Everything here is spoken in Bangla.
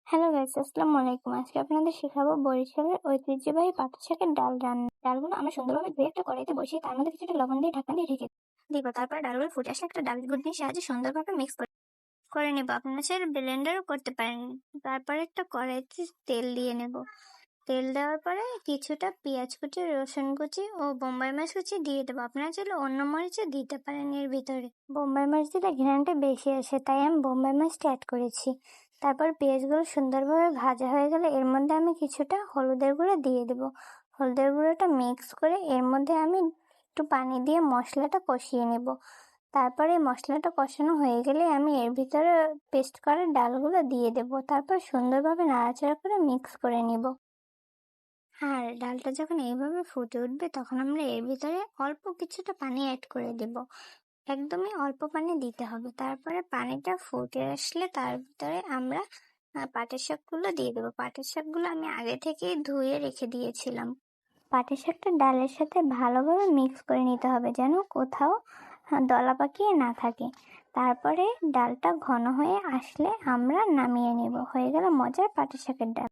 হ্যালো গাইস, আসসালামু আলাইকুম। আজকে আপনাদের শেখাবো বরিশালের ঐতিহ্যবাহী পাট শাকের ডাল রান্না। ডালগুলো আমরা সুন্দরভাবে ধুয়ে একটা কড়াইতে বসিয়ে তার মধ্যে কিছুটা লবণ দিয়ে ঢাকনা দিয়ে ঢেকে দিব। তারপর ডালগুলো ফুটে আসলে একটা ডাল ঘুটনির সাহায্যে সুন্দরভাবে মিক্স করে নেব। আপনারা চাইলে ব্লেন্ডারও করতে পারেন। তারপরে একটা কড়াইতে তেল দিয়ে নেব। তেল দেওয়ার পরে কিছুটা পেঁয়াজ কুচি, রসুন কুচি ও বোম্বাই মরিচ কুচি দিয়ে দেবো। আপনারা চাইলে অন্য মরিচও দিতে পারেন এর ভিতরে। বোম্বাই মরিচ দিলে ঘ্রাণটা বেশি আসে, তাই আমি বোম্বাই মরিচটা অ্যাড করেছি। তারপর পেঁয়াজগুলো সুন্দরভাবে ভাজা হয়ে গেলে এর মধ্যে আমি কিছুটা হলুদের গুঁড়ো দিয়ে দেবো। হলুদের গুঁড়োটা মিক্স করে এর মধ্যে আমি একটু পানি দিয়ে মশলাটা কষিয়ে নেব। তারপরে মশলাটা কষানো হয়ে গেলে আমি এর ভিতরে পেস্ট করা ডালগুলো দিয়ে দেব। তারপর সুন্দরভাবে নাড়াচাড়া করে মিক্স করে নিব। আর ডালটা যখন এইভাবে ফুটে উঠবে তখন আমরা এর ভিতরে অল্প কিছুটা পানি অ্যাড করে দেব। একদমই অল্প পানি দিতে হবে। তারপরে পানিটা ফুটে আসলে তার ভিতরে আমরা পাটের শাকগুলো দিয়ে দেবো। পাটের শাকগুলো আমি আগে থেকেই ধুয়ে রেখে দিয়েছিলাম। পাটের শাকটা ডালের সাথে ভালোভাবে মিক্স করে নিতে হবে, যেন কোথাও দলা পাকিয়ে না থাকে। তারপরে ডালটা ঘন হয়ে আসলে আমরা নামিয়ে নেব। হয়ে গেল মজার পাটের শাকের ডাল।